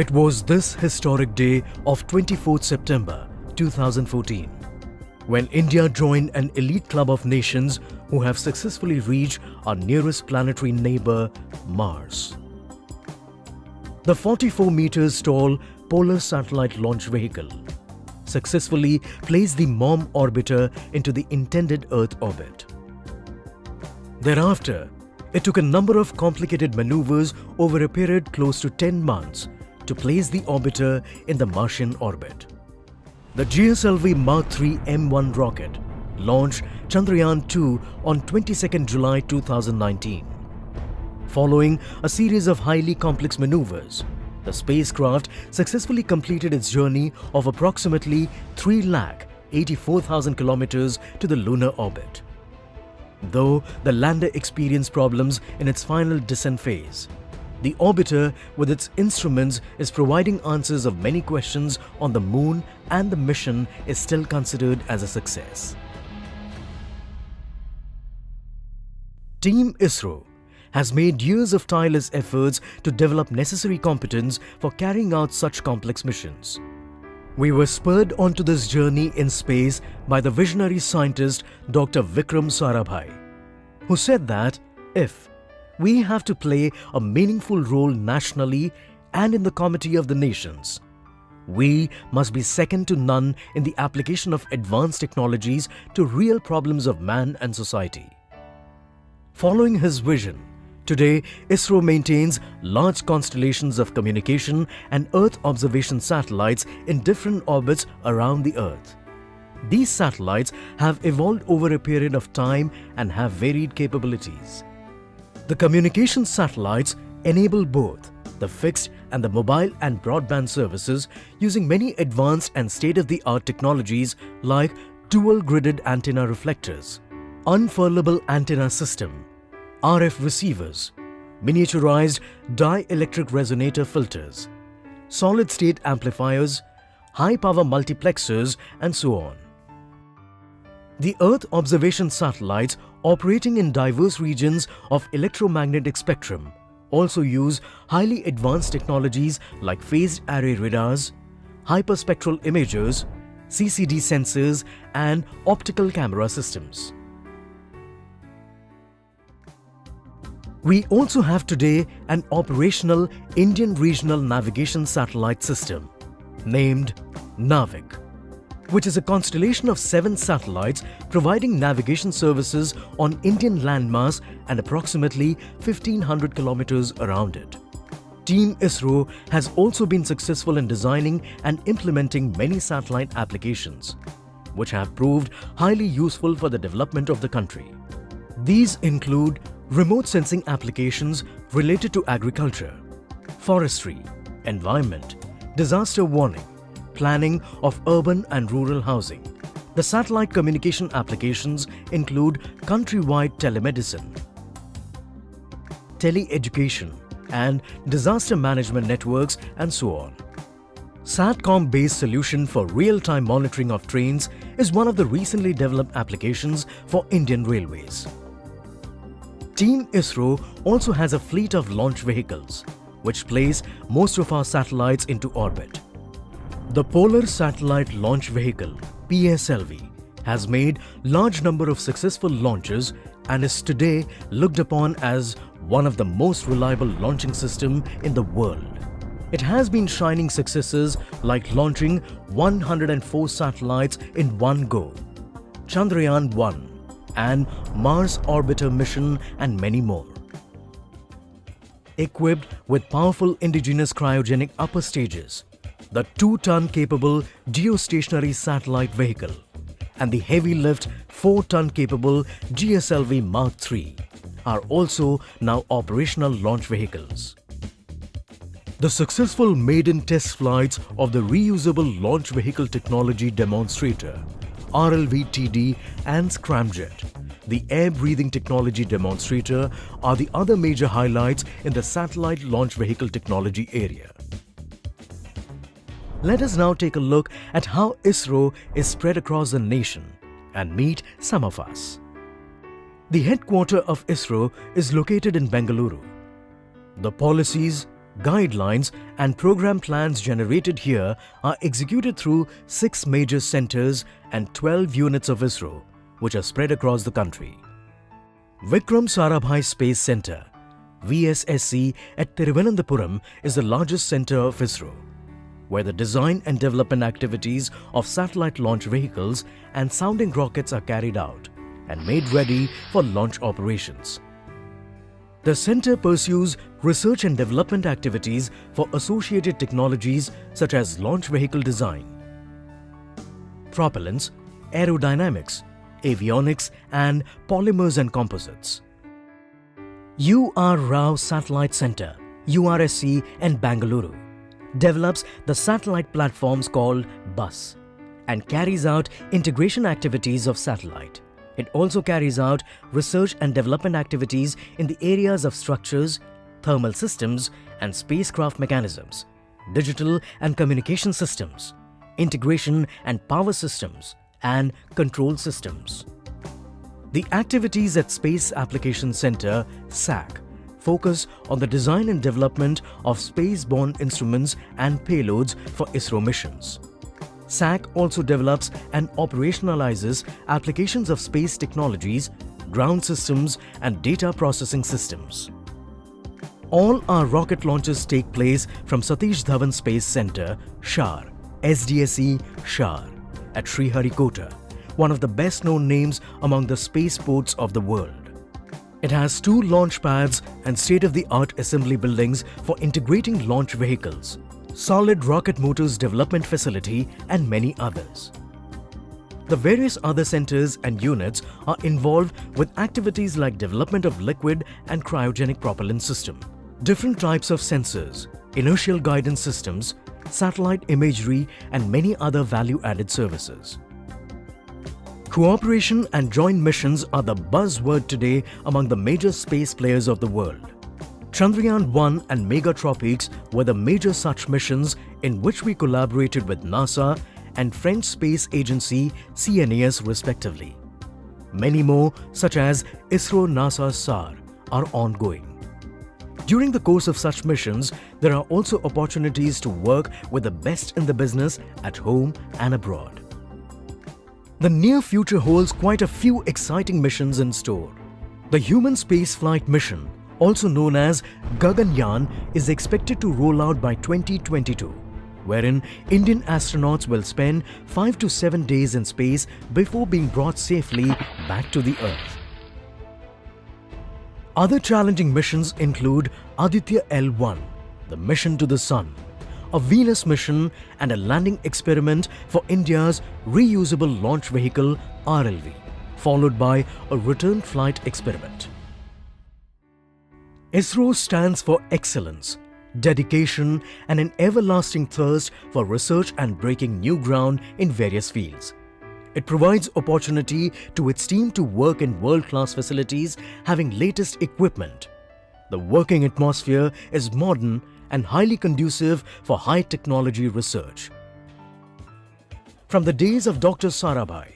It was this historic day of 24th September 2014 when India joined an elite club of nations who have successfully reached our nearest planetary neighbor, Mars. The 44 meters tall Polar Satellite Launch Vehicle successfully placed the MOM orbiter into the intended Earth orbit. Thereafter, it took a number of complicated maneuvers over a period close to 10 months to place the orbiter in the Martian orbit. The GSLV Mark III M1 rocket launched Chandrayaan-3 on 22nd July 2019. Following a series of highly complex maneuvers, the spacecraft successfully completed its journey of approximately 384,000 kilometers to the lunar orbit. Though the lander experienced problems in its final descent phase, the orbiter with its instruments is providing answers of many questions on the moon, and the mission is still considered as a success. Team ISRO has made years of tireless efforts to develop necessary competence for carrying out such complex missions. We were spurred onto this journey in space by the visionary scientist Dr. Vikram Sarabhai, who said that if we have to play a meaningful role nationally and in the comity of the nations, we must be second to none in the application of advanced technologies to real problems of man and society. Following his vision, today, ISRO maintains large constellations of communication and Earth observation satellites in different orbits around the Earth. These satellites have evolved over a period of time and have varied capabilities. The communication satellites enable both the fixed and the mobile and broadband services using many advanced and state-of-the-art technologies like dual-gridded antenna reflectors, unfurlable antenna system, RF receivers, miniaturized dielectric resonator filters, solid-state amplifiers, high-power multiplexers, and so on. The Earth observation satellites operating in diverse regions of electromagnetic spectrum also use highly advanced technologies like phased array radars, hyperspectral imagers, CCD sensors, and optical camera systems. We also have today an operational Indian Regional Navigation Satellite System named NAVIC, which is a constellation of 7 satellites providing navigation services on Indian landmass and approximately 1,500 kilometers around it. Team ISRO has also been successful in designing and implementing many satellite applications, which have proved highly useful for the development of the country. These include remote sensing applications related to agriculture, forestry, environment, disaster warning, planning of urban and rural housing. The satellite communication applications include countrywide telemedicine, tele-education, and disaster management networks, and so on. SATCOM-based solution for real-time monitoring of trains is one of the recently developed applications for Indian Railways. Team ISRO also has a fleet of launch vehicles, which place most of our satellites into orbit. The Polar Satellite Launch Vehicle, PSLV, has made large number of successful launches and is today looked upon as one of the most reliable launching system in the world. It has been shining successes like launching 104 satellites in one go, Chandrayaan-3 and Mars Orbiter mission, and many more. Equipped with powerful indigenous cryogenic upper stages, the 2-ton capable geostationary satellite vehicle and the heavy lift 4-ton capable GSLV Mark III are also now operational launch vehicles. The successful maiden test flights of the Reusable Launch Vehicle Technology Demonstrator RLV-TD and Scramjet, the air-breathing technology demonstrator, are the other major highlights in the satellite launch vehicle technology area. Let us now take a look at how ISRO is spread across the nation and meet some of us. The headquarters of ISRO is located in Bengaluru. The policies, Guidelines and program plans generated here are executed through 6 major centers and 12 units of ISRO, which are spread across the country. Vikram Sarabhai Space Center, VSSC at Thiruvananthapuram is the largest center of ISRO, where the design and development activities of satellite launch vehicles and sounding rockets are carried out and made ready for launch operations. The center pursues research and development activities for associated technologies such as launch vehicle design, propellants, aerodynamics, avionics and polymers and composites. U.R. Rao Satellite Center, URSC in Bangalore, develops the satellite platforms called BUS and carries out integration activities of satellite. It also carries out research and development activities in the areas of structures, thermal systems and spacecraft mechanisms, digital and communication systems, integration and power systems, and control systems. The activities at Space Application Center, SAC, focus on the design and development of space-borne instruments and payloads for ISRO missions. SAC also develops and operationalizes applications of space technologies, ground systems and data processing systems. All our rocket launches take place from Satish Dhawan Space Center, Shar, SDSE, Shar, at Sriharikota, one of the best-known names among the spaceports of the world. It has 2 launch pads and state-of-the-art assembly buildings for integrating launch vehicles, solid rocket motors development facility and many others. The various other centers and units are involved with activities like development of liquid and cryogenic propellant system, different types of sensors, inertial guidance systems, satellite imagery and many other value-added services. Cooperation and joint missions are the buzzword today among the major space players of the world. Chandrayaan-3 and Megatropics were the major such missions in which we collaborated with NASA and French Space Agency CNES respectively. Many more, such as ISRO-NASA SAR, are ongoing. During the course of such missions, there are also opportunities to work with the best in the business at home and abroad. The near future holds quite a few exciting missions in store. The human spaceflight mission, also known as Gaganyaan, is expected to roll out by 2022, wherein Indian astronauts will spend 5 to 7 days in space before being brought safely back to the Earth. Other challenging missions include Aditya L1, the mission to the Sun, a Venus mission and a landing experiment for India's reusable launch vehicle RLV, followed by a return flight experiment. ISRO stands for excellence, dedication and an everlasting thirst for research and breaking new ground in various fields. It provides opportunity to its team to work in world-class facilities having latest equipment. The working atmosphere is modern and highly conducive for high technology research. From the days of Dr. Sarabhai,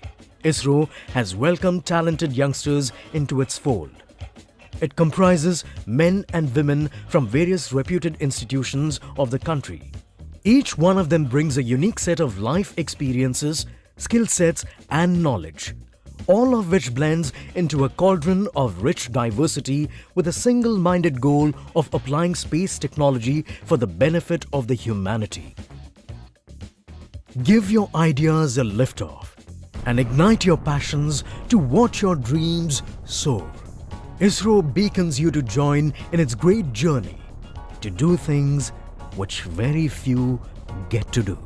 ISRO has welcomed talented youngsters into its fold. It comprises men and women from various reputed institutions of the country. Each one of them brings a unique set of life experiences, skill sets and knowledge, all of which blends into a cauldron of rich diversity with a single-minded goal of applying space technology for the benefit of the humanity. Give your ideas a lift-off and ignite your passions to watch your dreams soar. ISRO beckons you to join in its great journey to do things which very few get to do.